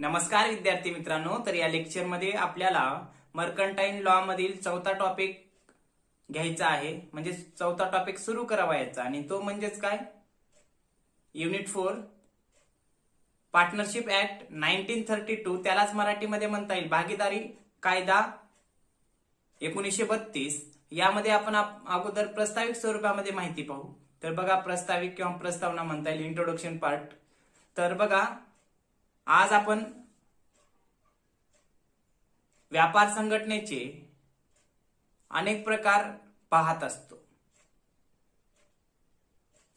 नमस्कार विद्यार्थी मित्रांनो, तर या लेक्चर मध्ये आपल्याला मर्कंटाईन लॉ मधील चौथा टॉपिक घ्यायचा आहे. म्हणजे चौथा टॉपिक सुरू करावायचा आणि तो म्हणजेच काय, युनिट 4 पार्टनरशिप ऍक्ट 1932, त्यालाच मराठीमध्ये म्हणता येईल भागीदारी कायदा 1932. यामध्ये आपण अगोदर प्रस्ताविक स्वरूपामध्ये माहिती पाहू. तर बघा, प्रस्ताविक किंवा प्रस्तावना म्हणता येईल, इंट्रोडक्शन पार्ट. तर बघा, आज आपण व्यापार संघटनेचे अनेक प्रकार पाहत असतो.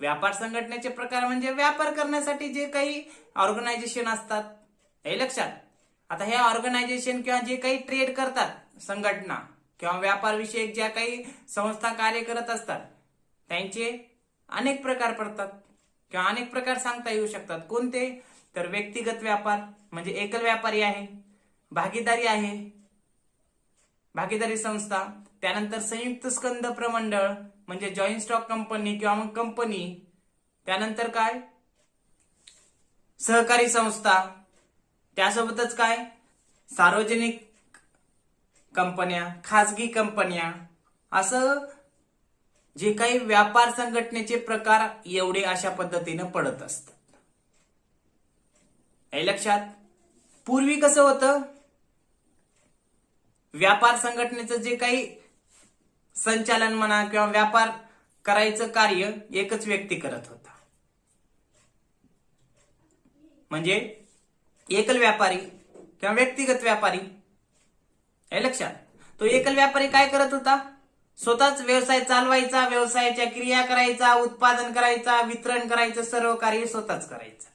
व्यापार संघटनेचे प्रकार म्हणजे व्यापार करण्यासाठी जे काही ऑर्गनायझेशन असतात, हे लक्षात. आता हे ऑर्गनायझेशन किंवा जे काही ट्रेड करतात संघटना किंवा व्यापार विषयक ज्या काही संस्था कार्य करत असतात, त्यांचे अनेक प्रकार पडतात किंवा अनेक प्रकार सांगता येऊ शकतात. कोणते? तर व्यक्तिगत व्यापार म्हणजे एकल व्यापारी आहे, भागीदारी आहे, भागीदारी संस्था, त्यानंतर संयुक्त स्कंद प्रमंडळ म्हणजे जॉईंट स्टॉक कंपनी किंवा मग कंपनी, त्यानंतर काय, सहकारी संस्था, त्यासोबतच काय, सार्वजनिक कंपन्या, खासगी कंपन्या, असं जे काही व्यापार संघटनेचे प्रकार एवढे अशा पद्धतीनं पडत असतात. हे लक्षात. पूर्वी कसं होतं, व्यापार संघटनेचं जे काही संचालन म्हणा किंवा व्यापार करायचं कार्य एकच व्यक्ती करत होता. म्हणजे एकल व्यापारी किंवा व्यक्तिगत व्यापारी. हे लक्षात. तो एकल व्यापारी काय करत होता, स्वतःच व्यवसाय चालवायचा, व्यवसायाच्या क्रिया करायचा, उत्पादन करायचा, वितरण करायचं, सर्व कार्य स्वतःच करायचं.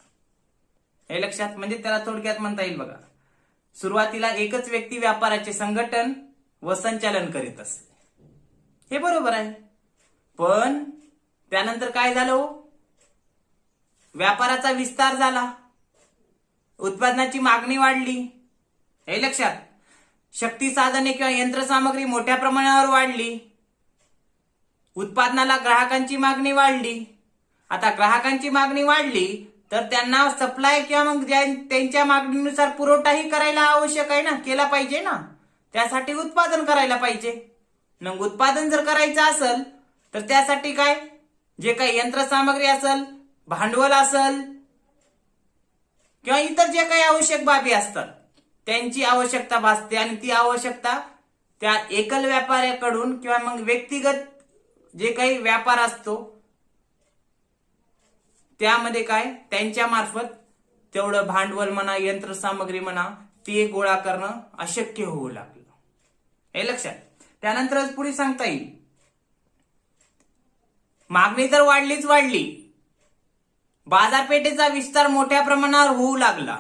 हे लक्षात. म्हणजे त्याला थोडक्यात म्हणता येईल बघा, सुरुवातीला एकच व्यक्ती व्यापाराचे संघटन व संचालन करीत असते. हे बरोबर आहे. पण त्यानंतर काय झालं, व्यापाराचा विस्तार झाला, उत्पादनाची मागणी वाढली. हे लक्षात. शक्ती साधने किंवा यंत्रसामग्री मोठ्या प्रमाणावर वाढली, उत्पादनाला ग्राहकांची मागणी वाढली. आता ग्राहकांची मागणी वाढली तर त्यांना सप्लाय किंवा मग त्यांच्या मागणीनुसार पुरवठाही करायला आवश्यक आहे ना, केला पाहिजे ना. त्यासाठी उत्पादन करायला पाहिजे. मग उत्पादन जर करायचं असेल तर त्यासाठी काय, जे काही यंत्रसामग्री असेल, भांडवल असेल किंवा इतर जे काही आवश्यक बाबी असतात, त्यांची आवश्यकता भासते. आणि ती आवश्यकता त्या एकल व्यापाऱ्याकडून किंवा मग व्यक्तिगत जे काही व्यापार असतो त्यामध्ये काय, त्यांच्या मार्फत तेवढं भांडवल म्हणा, यंत्रसामग्री म्हणा, ते गोळा करणं अशक्य होऊ लागलं. हे लक्षात. त्यानंतरच पुढे सांगता येईल, मागणी तर वाढलीच वाढली, बाजारपेठेचा विस्तार मोठ्या प्रमाणावर होऊ लागला.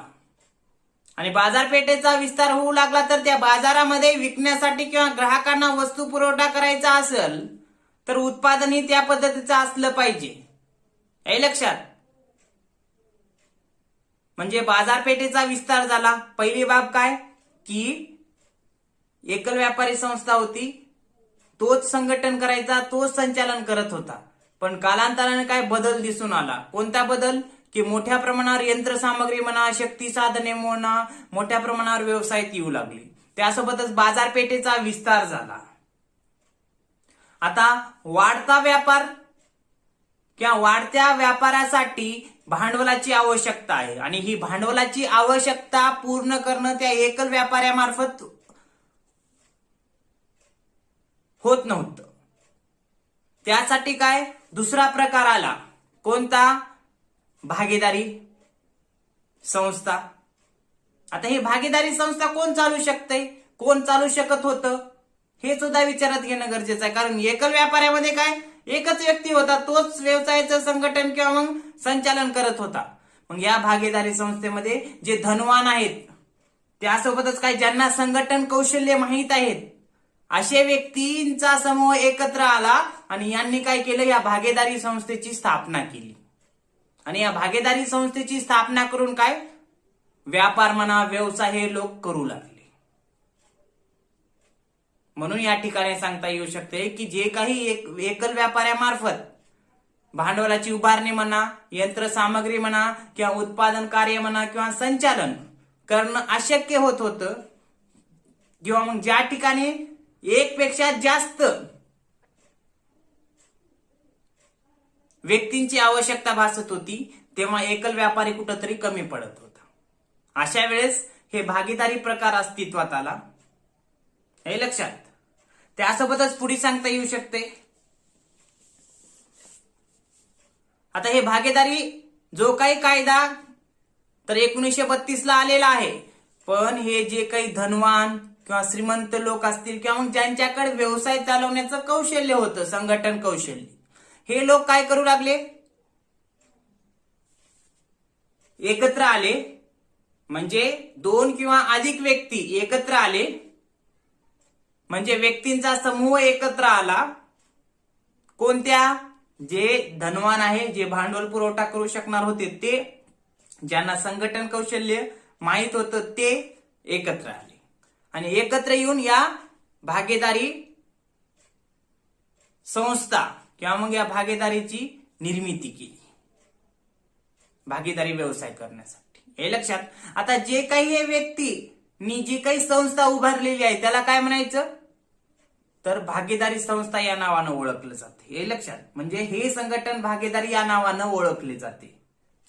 आणि बाजारपेठेचा विस्तार होऊ लागला तर त्या बाजारामध्ये विकण्यासाठी किंवा ग्राहकांना वस्तू पुरवठा करायचा असेल तर उत्पादनही त्या पद्धतीचं असलं पाहिजे. हे लक्षात. म्हणजे बाजारपेठेचा विस्तार झाला. पहिली बाब काय, की एकल व्यापारी संस्था होती, तोच संघटन करायचा, तोच संचालन करत होता. पण कालांतराने काय बदल दिसून आला. कोणता बदल, की मोठ्या प्रमाणावर यंत्रसामग्री म्हणा, शक्ती साधने म्हणा, मोठ्या प्रमाणावर व्यवसायात येऊ लागली. त्यासोबतच बाजारपेठेचा विस्तार झाला. आता वाढता व्यापार किंवा वाढत्या व्यापारासाठी भांडवलाची आवश्यकता आहे आणि ही भांडवलाची आवश्यकता पूर्ण करणं त्या एकल व्यापाऱ्यामार्फत होत नव्हतं. त्यासाठी काय, दुसरा प्रकार आला. कोणता? भागीदारी संस्था. आता ही भागीदारी संस्था कोण चालू शकते, कोण चालू शकत होतं, हे सुद्धा विचारात घेणं गरजेचं आहे. कारण एकल व्यापाऱ्यामध्ये काय, एकच व्यक्ती होता, तोच व्यवसायाचं संघटन किंवा मग संचालन करत होता. मग या भागीदारी संस्थेमध्ये जे धनवान आहेत, त्यासोबतच काय, ज्यांना संघटन कौशल्य माहीत आहेत, असे व्यक्तींचा समूह एकत्र आला आणि यांनी काय केलं, या भागीदारी संस्थेची स्थापना केली. आणि या भागीदारी संस्थेची स्थापना करून काय, व्यापार म्हणा, व्यवसाय हे लोक करू लागले. म्हणून या ठिकाणी सांगता येऊ शकते की जे काही एकल व्यापाऱ्यामार्फत भांडवलाची उभारणी म्हणा, यंत्रसामग्री म्हणा किंवा उत्पादन कार्य म्हणा किंवा संचालन करणं अशक्य होत होतं, किंवा मग ज्या ठिकाणी एक पेक्षा जास्त व्यक्तींची आवश्यकता भासत होती तेव्हा एकल व्यापारी कुठंतरी कमी पडत होता. अशा वेळेस हे भागीदारी प्रकार अस्तित्वात आला. हे लक्षात. त्यासोबतच पुढे सांगता येऊ शकते. आता हे भागीदारी जो काही कायदा तर 1932 ला आलेला आहे, पण हे जे काही धनवान किंवा श्रीमंत लोक असतील किंवा मग ज्यांच्याकडे व्यवसाय चालवण्याचं कौशल्य होतं, संघटन कौशल्य, हे लोक काय करू लागले, एकत्र आले. म्हणजे 2 किंवा अधिक व्यक्ती एकत्र आले, म्हणजे व्यक्तींचा समूह एकत्र आला. कोणत्या? जे धनवान आहे, जे भांडवल पुरवठा करू शकणार होते ते, ज्यांना संघटन कौशल्य माहित होतं ते एकत्र आले आणि एकत्र येऊन या भागीदारी संस्था किंवा मग या भागीदारीची निर्मिती केली, भागीदारी व्यवसाय करण्यासाठी. हे लक्षात. आता जे काही हे व्यक्तींनी जी काही संस्था उभारलेली आहे त्याला काय म्हणायचं, तर भागीदारी संस्था या नावानं ओळखलं जाते. हे लक्षात. म्हणजे हे संघटन भागीदारी या नावानं ओळखले जाते.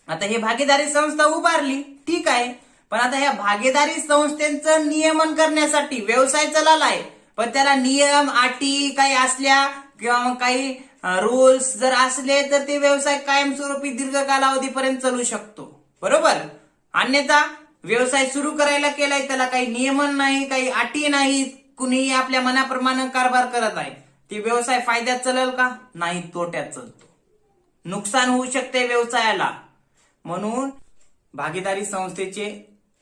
आता हे भागीदारी संस्था उभारली, ठीक आहे, पण आता ह्या भागीदारी संस्थेचं नियमन करण्यासाठी व्यवसाय चाललाय, पण त्याला नियम अटी काही असल्या किंवा मग काही रूल्स जर असले तर ते व्यवसाय कायमस्वरूपी दीर्घ कालावधीपर्यंत चालू शकतो, बरोबर. अन्यथा व्यवसाय सुरू करायला केलाय, त्याला काही नियमन नाही, काही अटी नाहीत, कुणीही आपल्या मनाप्रमाणे कारभार करत आहे, ते व्यवसाय फायद्यात चालेल का? नाही, तोट्यात चालतो, नुकसान होऊ शकते व्यवसायाला. म्हणून भागीदारी संस्थेचे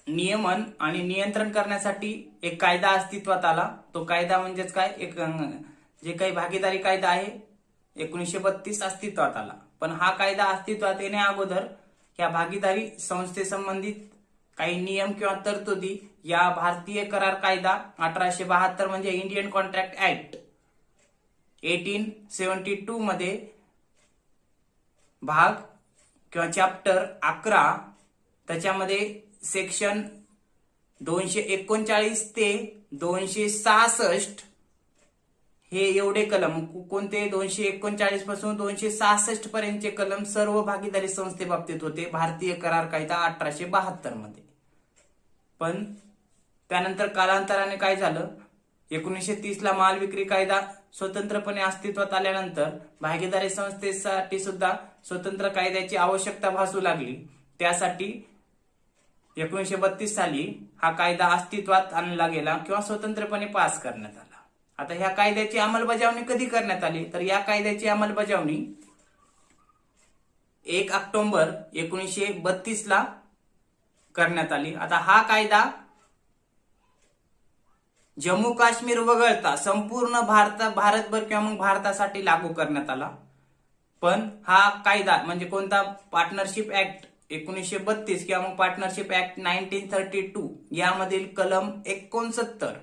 नियमन आणि नियंत्रण करण्यासाठी एक कायदा अस्तित्वात आला. तो कायदा म्हणजेच काय, एक जे काही भागीदारी कायदा आहे 1932 अस्तित्वात आला. पण हा कायदा अस्तित्वात येण्या अगोदर या भागीदारी संस्थेसंबंधित काही नियम किंवा तरतुदी या भारतीय करार कायदा 1872 म्हणजे इंडियन कॉन्ट्रॅक्ट ऍक्ट 1872 मध्ये भाग किंवा चॅप्टर 11 त्याच्यामध्ये सेक्शन 239 ते 266 हे एवढे कलम, कोणते 239 पासून 266 पर्यंतचे कलम सर्व भागीदारी संस्थेबाबतीत होते भारतीय करार कायदा 1872 मध्ये. पण त्यानंतर कालांतराने काय झालं, 1930 ला माल विक्री कायदा स्वतंत्रपणे अस्तित्वात आल्यानंतर भागीदारी संस्थेसाठी सुद्धा स्वतंत्र कायद्याची आवश्यकता भासू लागली. त्यासाठी 1932 साली हा कायदा अस्तित्वात आणला गेला किंवा स्वतंत्रपणे पास करण्यात आला. आता ह्या कायद्याची अंमलबजावणी कधी करण्यात आली, तर या कायद्याची अंमलबजावणी 1 ऑक्टोबर 1932 ला करण्यात आली. आता हा कायदा जम्मू काश्मीर वगळता संपूर्ण भारतभर किंवा मग भारतासाठी लागू करण्यात आला. पण हा कायदा म्हणजे कोणता, पार्टनरशिप ऍक्ट 1932 किंवा मग पार्टनरशिप ऍक्ट 1932 यामधील कलम 69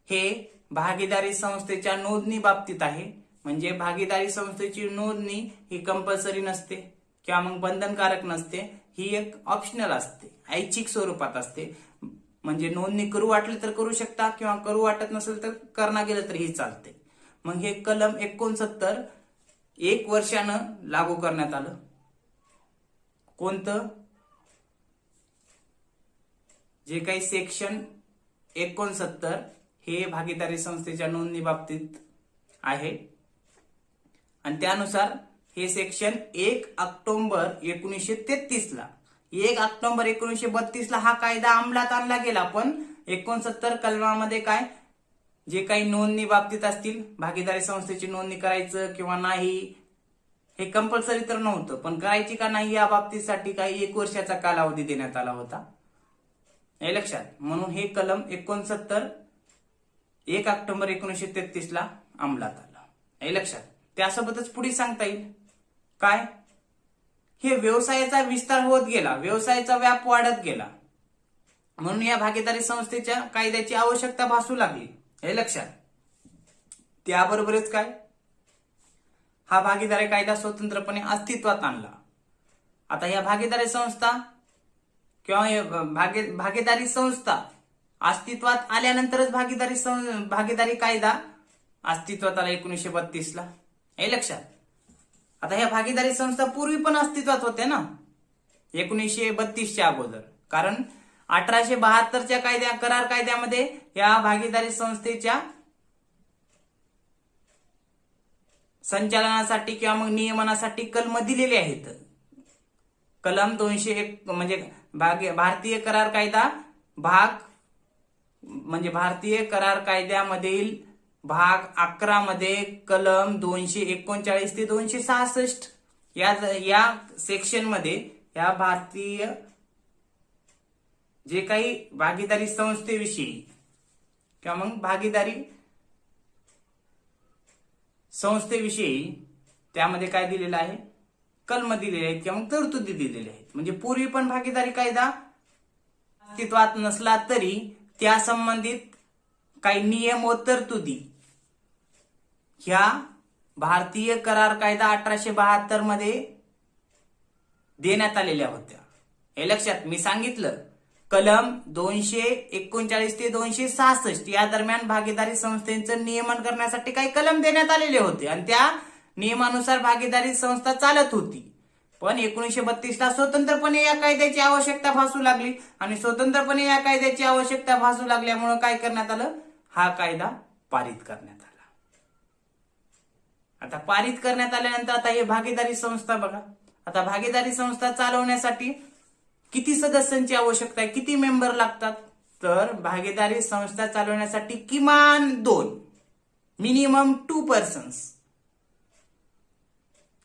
हे भागीदारी संस्थेच्या नोंदणी बाबतीत आहे. म्हणजे भागीदारी संस्थेची नोंदणी ही कंपल्सरी नसते किंवा मग बंधनकारक नसते, ही एक ऑप्शनल असते, ऐच्छिक स्वरूपात असते. म्हणजे नोंदणी करू वाटली तर करू शकता किंवा करू वाटत नसेल तर करणं गेलं तरीही चालते. मग हे कलम 69 1 वर्षानं लागू करण्यात आलं. कोणतं, जे काही सेक्शन 69 हे भागीदारी संस्थेच्या नोंदणी बाबतीत आहे आणि त्यानुसार हे सेक्शन 1 ऑक्टोबर 1933 ला 1 ऑक्टोबर 1932 ला हा कायदा अंमलात आणला गेला. पण 69 कलमामध्ये काय, जे काही नोंदणी बाबतीत असतील, भागीदारी संस्थेची नोंदणी करायचं किंवा नाही हे कंपल्सरी तर नव्हतं, पण करायची का नाही या बाबतीसाठी काही 1 वर्षाचा कालावधी देण्यात आला होता, हे लक्षात. म्हणून हे कलम 69 1 ऑक्टोबर 1933 ला अंमलात आलं, हे लक्षात. त्यासोबतच पुढे सांगता येईल काय, हे व्यवसायाचा विस्तार होत गेला, व्यवसायाचा व्याप वाढत गेला, म्हणून या भागीदारी संस्थेच्या कायद्याची आवश्यकता भासू लागली, हे लक्षात. त्याबरोबरच काय, हा भागीदारी कायदा स्वतंत्रपणे अस्तित्वात आणला. आता या भागीदारी संस्था किंवा भागीदारी संस्था अस्तित्वात आल्यानंतरच भागीदारी कायदा अस्तित्वात आला 1932 ला. हे लक्षात. आता ह्या भागीदारी संस्था पूर्वी पण अस्तित्वात होत्या ना 1932च्या अगोदर, कारण 1872च्या करार कायद्यामध्ये या भागीदारी संस्थेच्या संचालनासाठी किंवा मग नियमनासाठी कलम दिलेले आहेत. कलम 201 म्हणजे भारतीय करार कायदा भारतीय करार कायद्यामधील भाग 11 मध्ये कलम 239 ते 266 या सेक्शन मध्ये या भारतीय जे काही भागीदारी संस्थेविषयी किंवा मग भागीदारी संस्थेविषयी त्यामध्ये काय दिलेलं आहे, कलम दिलेले आहेत किंवा मग तरतुदी दिलेल्या आहेत. म्हणजे पूर्वी पण भागीदारी कायदा अस्तित्वात नसला तरी त्या संबंधित काही नियम व तरतुदी ह्या भारतीय करार कायदा 1872 मध्ये देण्यात आलेल्या होत्या. हे लक्षात. मी सांगितलं कलम 239 ते 266 या दरम्यान भागीदारी संस्थेचं नियमन करण्यासाठी काही कलम देण्यात आलेले होते आणि त्या नियमानुसार भागीदारी संस्था चालत होती. पण 1932 ला स्वतंत्रपणे या कायद्याची आवश्यकता भासू लागली आणि स्वतंत्रपणे या कायद्याची आवश्यकता भासू लागल्यामुळे काय करण्यात आलं, हा कायदा पारित करण्यात आला. आता पारित करण्यात आल्यानंतर आता हे भागीदारी संस्था बघा. आता भागीदारी संस्था चालवण्यासाठी किती सदस्यांची आवश्यकता आहे, किती मेंबर लागतात, तर भागीदारी संस्था चालवण्यासाठी किमान 2 मिनिमम 2 पर्सन्स.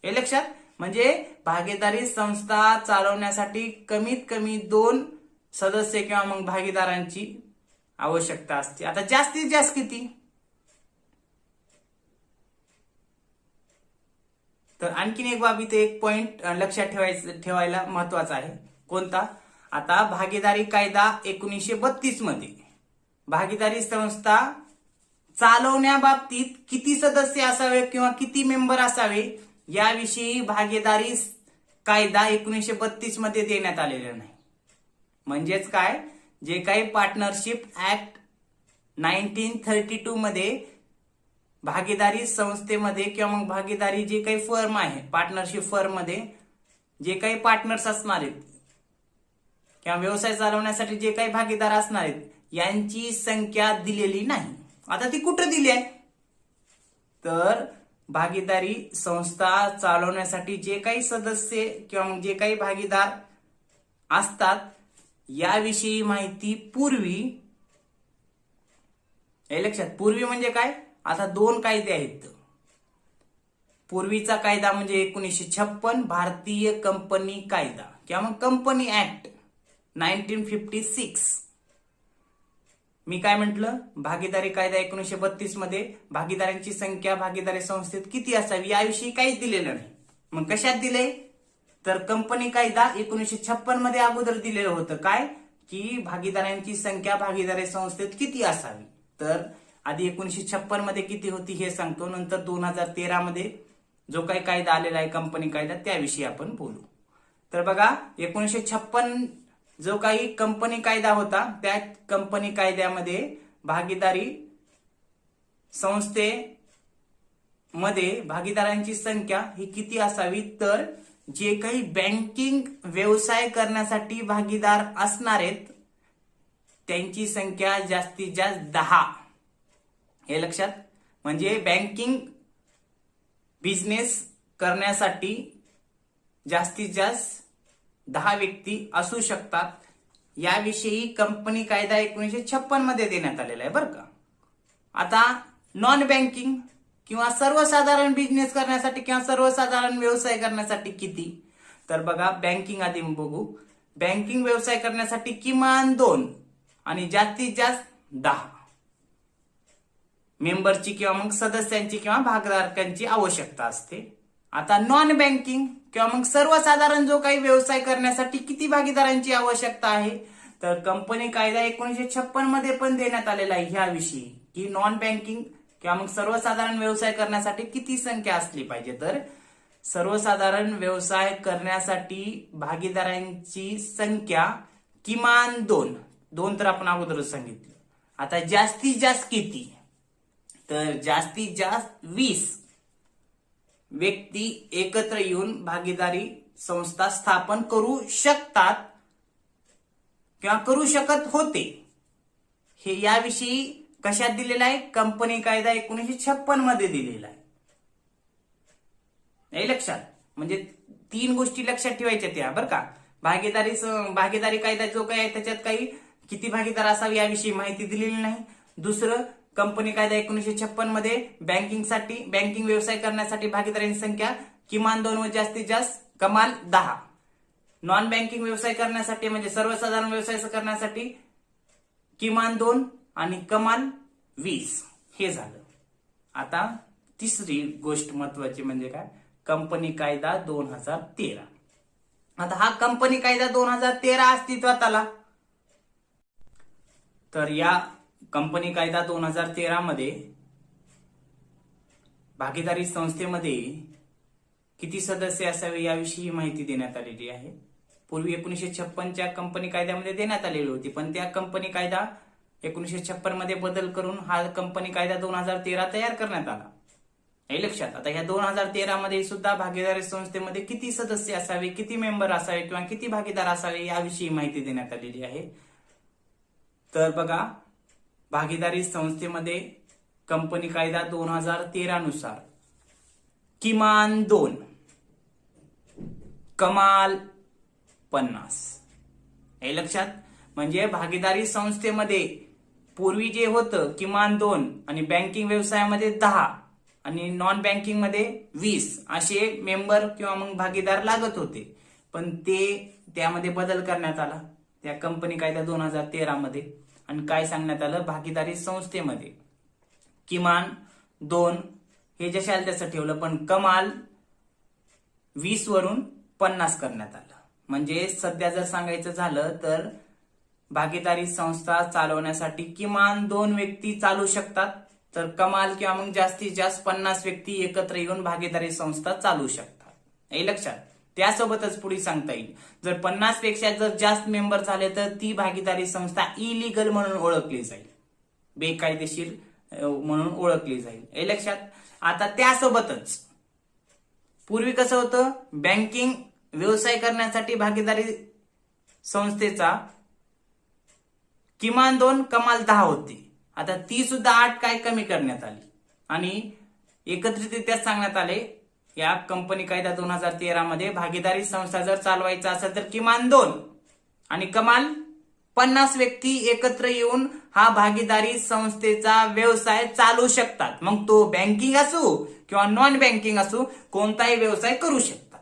हे लक्षात. म्हणजे भागीदारी संस्था चालवण्यासाठी कमीत कमी 2 सदस्य किंवा मग भागीदारांची आवश्यकता असते. आता जास्तीत जास्त किती, तर आणखीन एक बाब इथे एक पॉइंट लक्षात ठेवायला महत्वाचा आहे. कोणता, आता भागीदारी कायदा 1932 मध्ये भागीदारी संस्था चालवण्याबाबतीत किती सदस्य असावे किंवा किती मेंबर असावे याविषयी भागीदारी कायदा 1932 मध्ये देण्यात आलेला नाही. म्हणजेच काय, जे काही पार्टनरशिप ऍक्ट 1932 मध्ये भागीदारी संस्थेमध्ये किंवा मग भागीदारी जे काही फर्म आहे पार्टनरशिप फर्म मध्ये जे काही पार्टनर्स असणार आहेत किंवा व्यवसाय चालवण्यासाठी जे काही भागीदार असणार आहेत यांची संख्या दिलेली नाही. आता ती कुठं दिली आहे, तर भागीदारी संस्था चालवण्यासाठी जे काही सदस्य किंवा मग जे काही भागीदार असतात याविषयी माहिती पूर्वी, हे लक्षात, पूर्वी म्हणजे काय, आता 2 कायदे आहेत. पूर्वीचा कायदा म्हणजे 1956 भारतीय कंपनी कायदा किंवा मग कंपनी ऍक्ट 1956. मी काय म्हटलं, भागीदारी कायदा 1932 मध्ये भागीदारांची संख्या भागीदारी संस्थेत किती असावी याविषयी काहीच दिलेलं नाही. मग कशात दिले, तर कंपनी कायदा 1956 मध्ये अगोदर दिलेलं होतं काय, की भागीदारांची संख्या भागीदारी संस्थेत किती असावी. तर आधी 1956 मध्ये किती होती हे सांगतो, नंतर 2013 मध्ये जो काही कायदा आलेला आहे कंपनी कायदा त्याविषयी आपण बोलू. तर बघा 1956 जो काही कंपनी कायदा होता त्या कंपनी कायद्यामध्ये भागीदारी संस्थेमध्ये भागीदारांची संख्या ही किती असावी, तर जे काही बँकिंग व्यवसाय करण्यासाठी भागीदार असणार आहेत त्यांची संख्या जास्तीत जास्त 10. हे लक्षात. म्हणजे बँकिंग बिझनेस करण्यासाठी जास्तीत जास्त 10 व्यक्ती असू शकतात याविषयी कंपनी कायदा 1956 मध्ये देण्यात आलेला आहे बरं का. आता नॉन बँकिंग किंवा सर्वसाधारण बिझनेस करण्यासाठी किंवा सर्वसाधारण व्यवसाय करण्यासाठी किती, तर बघा बँकिंग आधी बघू. बँकिंग व्यवसाय करण्यासाठी किमान 2 आणि जास्तीत जास्त 10 मेंबरची किंवा मग सदस्यांची किंवा भागधारकांची आवश्यकता असते. आता नॉन बँकिंग किंवा मग सर्वसाधारण जो काही व्यवसाय करण्यासाठी किती भागीदारांची आवश्यकता आहे, तर कंपनी कायदा 1956 मध्ये पण देण्यात आलेला आहे ह्याविषयी, की नॉन बँकिंग किंवा मग सर्वसाधारण व्यवसाय करण्यासाठी किती संख्या असली पाहिजे. तर सर्वसाधारण व्यवसाय करण्यासाठी भागीदारांची संख्या किमान 2 तर आपण अगोदरच सांगितलं. आता जास्तीत जास्त किती, तर जास्तीत जास्त 20 व्यक्ती एकत्र येऊन भागीदारी संस्था स्थापन करू शकतात किंवा करू शकत होते. हे याविषयी कशात दिलेलं आहे, कंपनी कायदा 1956 मध्ये दिलेला आहे. हे लक्षात, म्हणजे 3 गोष्टी लक्षात ठेवायच्या त्या बरं का. भागीदारी कायदा जो काय आहे त्याच्यात काही किती भागीदार असावे याविषयी माहिती दिलेली नाही. दुसरं, कंपनी कायदा 1956 मध्ये बँकिंग व्यवसाय करण्यासाठी भागीदारांची संख्या किमान 2 व जास्तीत जास्त कमाल 10. नॉन बँकिंग व्यवसाय करण्यासाठी म्हणजे सर्वसाधारण व्यवसाय करण्यासाठी किमान 2 आणि कमाल 20 हे झालं. आता तिसरी गोष्ट महत्वाची म्हणजे काय, कंपनी कायदा 2013. आता हा कंपनी कायदा 2013 अस्तित्वात आला. तर या कंपनी कायदा 2013 मध्ये भागीदारी संस्थेमध्ये किती सदस्य असावे याविषयी माहिती देण्यात आलेली आहे. पूर्वी 1956च्या कंपनी कायद्यामध्ये देण्यात आलेली होती, पण त्या कंपनी कायदा 1956 मध्ये बदल करून हा कंपनी कायदा 2013 तयार करण्यात आला. हे लक्षात. आता ह्या 2013 मध्ये सुद्धा भागीदारी संस्थेमध्ये किती सदस्य असावे, किती मेंबर असावे किंवा किती भागीदार असावे याविषयी माहिती देण्यात आलेली आहे. तर बघा, भागीदारी संस्थेमध्ये कंपनी कायदा 2013 नुसार किमान 2 कमाल 50. हे लक्षात. म्हणजे भागीदारी संस्थेमध्ये पूर्वी जे होतं किमान 2 आणि बँकिंग व्यवसायामध्ये 10 आणि नॉन बँकिंग मध्ये 20 असे मेंबर किंवा मग भागीदार लागत होते, पण त्यामध्ये बदल करण्यात आला त्या कंपनी कायदा 2013 मध्ये. आणि काय सांगण्यात आलं, भागीदारी संस्थेमध्ये किमान 2 हे जशाल त्याचं ठेवलं, पण कमाल 20 वरून 50 करण्यात आलं. म्हणजे सध्या जर सांगायचं झालं तर भागीदारी संस्था चालवण्यासाठी किमान 2 व्यक्ती चालू शकतात, तर कमाल किंवा मग जास्तीत जास्त 50 व्यक्ती एकत्र येऊन भागीदारी संस्था चालू शकतात. हे लक्षात. त्यासोबतच पुढे सांगता येईल, जर 50 पेक्षा जर जास्त मेंबर झाले तर ती भागीदारी संस्था इलिगल म्हणून ओळखली जाईल, बेकायदेशीर म्हणून ओळखली जाईल. हे लक्षात. आता त्यासोबतच पूर्वी कसं होतं, बँकिंग व्यवसाय करण्यासाठी भागीदारी संस्थेचा किमान 2 कमाल 10 होती. आता ती सुद्धा 8 काय कमी करण्यात आली आणि एकत्रितरित्या सांगण्यात आले या कंपनी कायदा 2013 मध्ये भागीदारी संस्था जर चालवायचा असेल तर किमान 2 आणि कमाल 50 व्यक्ती एकत्र येऊन हा भागीदारी संस्थेचा व्यवसाय चालू शकतात. मग तो बँकिंग असो किंवा नॉन बँकिंग असो, कोणताही व्यवसाय करू शकतात.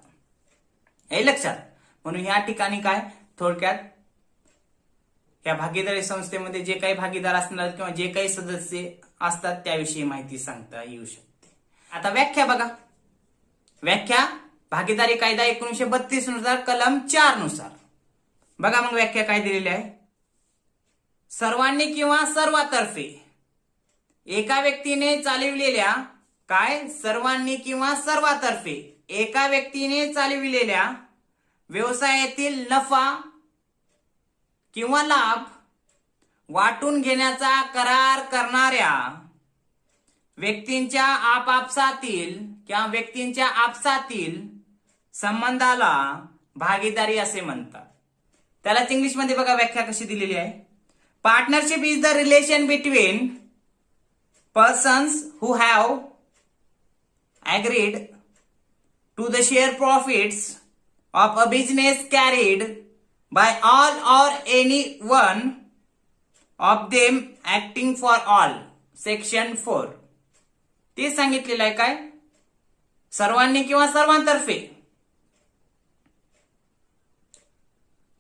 हे लक्षात. म्हणून या ठिकाणी काय थोडक्यात या भागीदारी संस्थेमध्ये जे काही भागीदार असणार किंवा जे काही सदस्य असतात त्याविषयी माहिती सांगता येऊ शकते. आता व्याख्या बघा. व्याख्या भागीदारी कायदा 1932 नुसार कलम 4 नुसार बघा. मग व्याख्या काय दिलेली आहे, सर्वांनी किंवा सर्वातर्फे एका व्यक्तीने चालविलेल्या सर्वांनी किंवा सर्वातर्फे एका व्यक्तीने चालविलेल्या व्यवसायातील नफा किंवा लाभ वाटून घेण्याचा करार करणाऱ्या व्यक्तींच्या आपसातील संबंधाला भागीदारी असे म्हणतात. त्यालाच इंग्लिशमध्ये बघा व्याख्या कशी दिलेली आहे. Partnership is the relation between persons who have agreed to the share profits of a business carried by all or any one of them acting for all. Section 4 ते सांगितलेलं आहे काय, सर्वांनी किंवा सर्वांतर्फे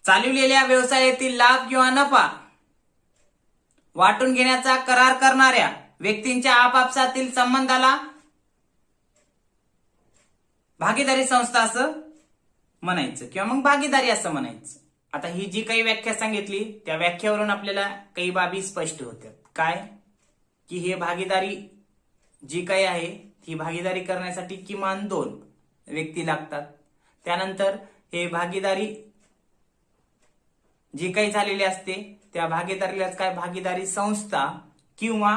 चालविलेल्या व्यवसायातील लाभ किंवा नफा वाटून घेण्याचा करार करणाऱ्या व्यक्तींच्या आपापसातील संबंधाला भागीदारी संस्था असं म्हणायचं किंवा मग भागीदारी असं म्हणायचं. आता ही जी काही व्याख्या सांगितली त्या व्याख्यावरून आपल्याला काही बाबी स्पष्ट होत्यात. काय की हे भागीदारी जी काही आहे ही भागीदारी करण्यासाठी किमान 2 व्यक्ती लागतात. त्यानंतर हे भागीदारी जे काही झालेले असते त्या भागीदारीलाच काय भागीदारी संस्था किंवा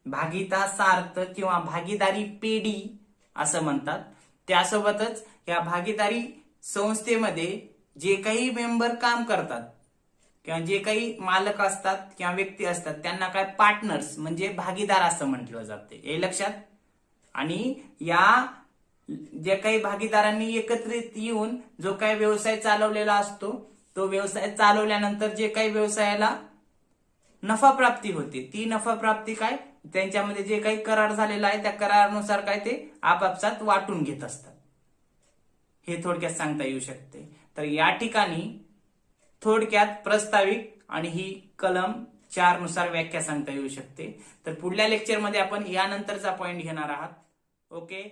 भागितासार्थ किंवा भागीदारी पेढी असं म्हणतात. त्यासोबतच या भागीदारी संस्थेमध्ये जे काही मेंबर काम करतात किंवा जे काही मालक असतात किंवा व्यक्ती असतात त्यांना काय पार्टनर्स म्हणजे भागीदार असं म्हटलं जाते. हे लक्षात. आणि या जे काही भागीदारांनी एकत्रित येऊन जो काही व्यवसाय चालवलेला असतो तो व्यवसाय चालवल्यानंतर जे काही व्यवसायाला नफा प्राप्ती होते ती नफा प्राप्ती काय त्यांच्यामध्ये जे काही करार झालेला आहे त्या करारानुसार काय ते आपापसात वाटून घेत असतात. हे थोडक्यात सांगता येऊ शकते. तर या ठिकाणी थोडक्यात प्रस्ताविक आणि ही कलम 4 नुसार व्याख्या सांगता येऊ शकते. तर पुढल्या लेक्चरमध्ये आपण यानंतरचा पॉइंट घेणार आहात. ओके.